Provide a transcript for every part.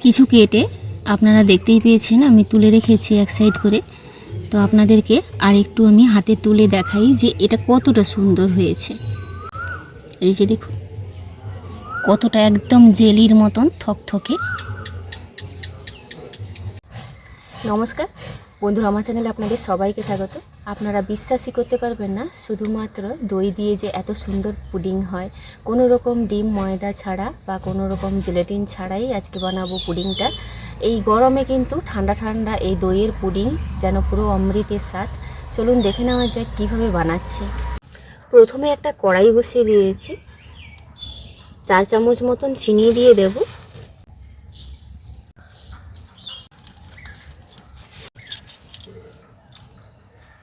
কিছু কেটে আপনারা দেখতেই পেয়েছেন আমি তুলে রেখেছি এক সাইড করে। তো আপনাদেরকে আর একটু আমি হাতে তুলে দেখাই যে এটা কতটা সুন্দর হয়েছে। এই যে দেখুন কতটা একদম জেলির মতন থকথকে। নমস্কার বন্ধুরা, আমার চ্যানেলে আপনাদের সবাইকে স্বাগত। আপনারা বিশ্বাসই করতে পারবেন না, শুধুমাত্র দই দিয়ে যে এত সুন্দর পুডিং হয়, কোনো রকম ডিম ময়দা ছাড়া বা কোনো রকম জেলেটিন ছাড়াই আজকে বানাবো পুডিংটা। এই গরমে কিন্তু ঠান্ডা ঠান্ডা এই দইয়ের পুডিং যেন পুরো অমৃতের স্বাদ। চলুন দেখে নেওয়া যাক কীভাবে বানাচ্ছি। প্রথমে একটা কড়াই বসিয়ে দিয়েছি, 4 চামচ মতন চিনি দিয়ে দেব।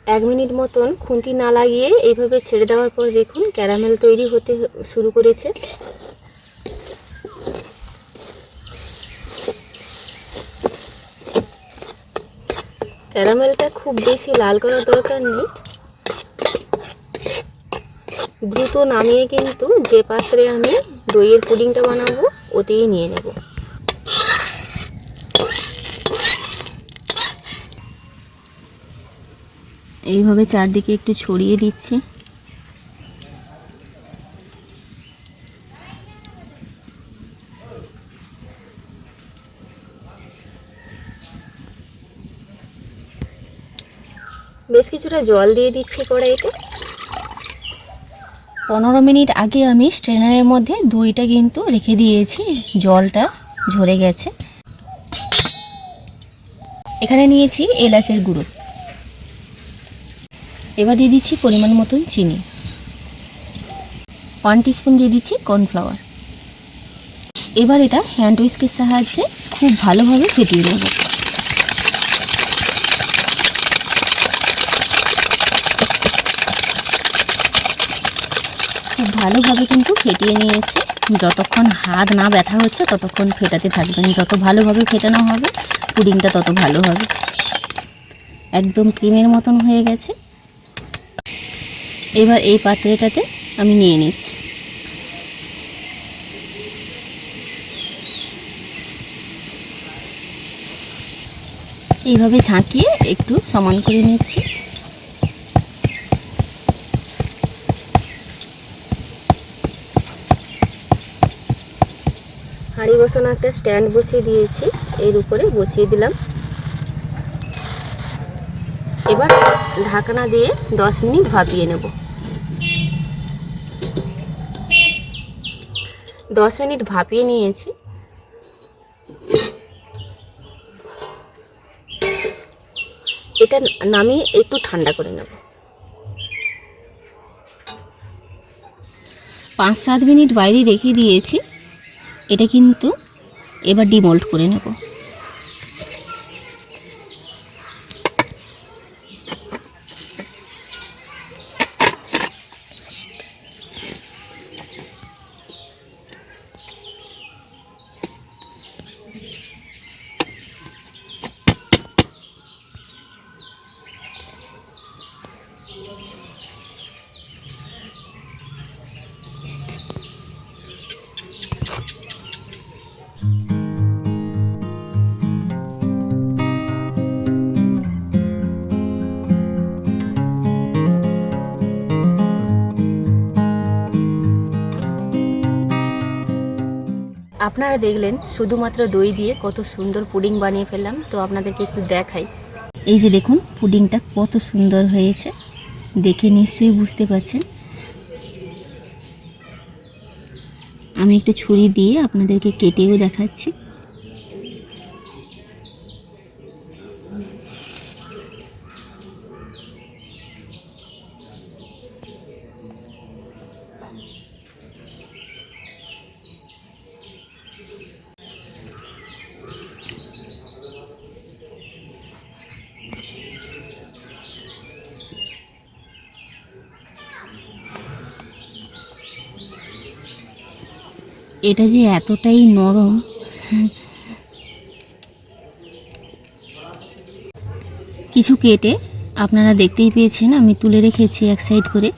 এক মিনিট মতন খুন্তি না লাগিয়ে এইভাবে ছেড়ে দেওয়ার পর দেখুন ক্যারামেল তৈরি হতে শুরু করেছে। ক্যারামেলটা খুব বেশি লাল করার দরকার নেই, দ্রুত নামিয়ে কিন্তু যে পাত্রে আমি দইয়ের পুডিংটা বানাবো ওতেই নিয়ে নেব। এইভাবে চারদিকে একটু ছড়িয়ে দিচ্ছি। বেশ কিছুটা জল দিয়ে দিচ্ছি কড়াইতে। 15 মিনিট আগে আমি স্ট্রেনারের মধ্যে দইটা কিন্তু রেখে দিয়েছি, জলটা ঝরে গেছে। এখানে নিয়েছি এলাচের গুঁড়ো, এবার দিয়ে দিচ্ছি পরিমাণ মতন চিনি, 1 টিস্পুন দিয়ে দিচ্ছি কর্নফ্লাওয়ার। এবার এটা হ্যান্ড হুইস্কের সাহায্যে খুব ভালোভাবে ফেটিয়ে নেব। খুব ভালোভাবে কিন্তু ফেটিয়ে নিয়েছে, যতক্ষণ হাত না ব্যথা হচ্ছে ততক্ষণ ফেটাতে থাকবেন। যত ভালোভাবে ফেটানো হবে পুডিংটা তত ভালো হবে। একদম ক্রিমের মতন হয়ে গেছে। এবার এই পাত্রটাতে আমি নিয়ে নিচ্ছি। এইভাবে ঝাঁকিয়ে একটু সমান করে নিচ্ছি। হাঁড়ি বসানো একটা স্ট্যান্ড বসিয়ে দিয়েছি, এর উপরে বসিয়ে দিলাম। এবার ঢাকনা দিয়ে 10 মিনিট ভাপিয়ে নেব। 10 মিনিট ভাপিয়ে নিয়েছি। এটা নামিয়ে একটু ঠান্ডা করে নেব। 5-7 মিনিট বাইরে রেখে দিয়েছি। এটা কিন্তু এবার ডিমোল্ড করে নেব। আপনারা দেখলেন শুধুমাত্র দই দিয়ে কত সুন্দর পুডিং বানিয়ে ফেললাম। তো আপনাদেরকে একটু দেখাই। এই যে দেখুন পুডিংটা কত সুন্দর হয়েছে, দেখে নিশ্চয়ই বুঝতে পারছেন। আমি একটু ছুরি দিয়ে আপনাদেরকে কেটেও দেখাচ্ছি। এটা যে এতটাই নরম, কিছু কেটে আপনারা দেখতেই পেয়েছেন আমি তুলে রেখেছি এক সাইড করে।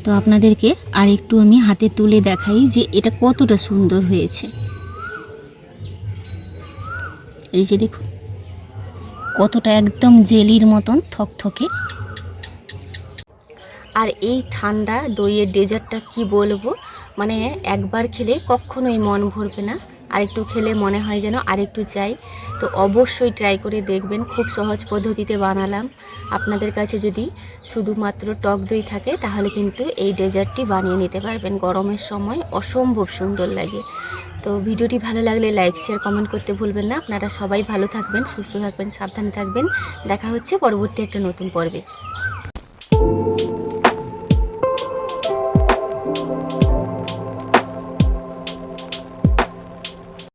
তো আপনাদেরকে আর একটু আমি হাতে তুলে দেখাই যে এটা কতটা সুন্দর হয়েছে। এই যে দেখুন কতটা একদম জেলির মতন থকথকে। আর এই ঠান্ডা দইয়ের ডেজার্টটা কি বলবো, মানে একবার খেলে কখনোই মন ভরবে না, আরেকটু খেলে মনে হয় যেন আরেকটু চাই। তো অবশ্যই ট্রাই করে দেখবেন, খুব সহজ পদ্ধতিতে বানালাম। আপনাদের কাছে যদি শুধুমাত্র টক দই থাকে তাহলে কিন্তু এই ডেজার্টটি বানিয়ে নিতে পারবেন, গরমের সময় অসম্ভব সুন্দর লাগে। তো ভিডিওটি ভালো লাগলে লাইক শেয়ার কমেন্ট করতে ভুলবেন না। আপনারা সবাই ভালো থাকবেন, সুস্থ থাকবেন, সাবধানে থাকবেন। দেখা হচ্ছে পরবর্তী একটা নতুন পর্বে।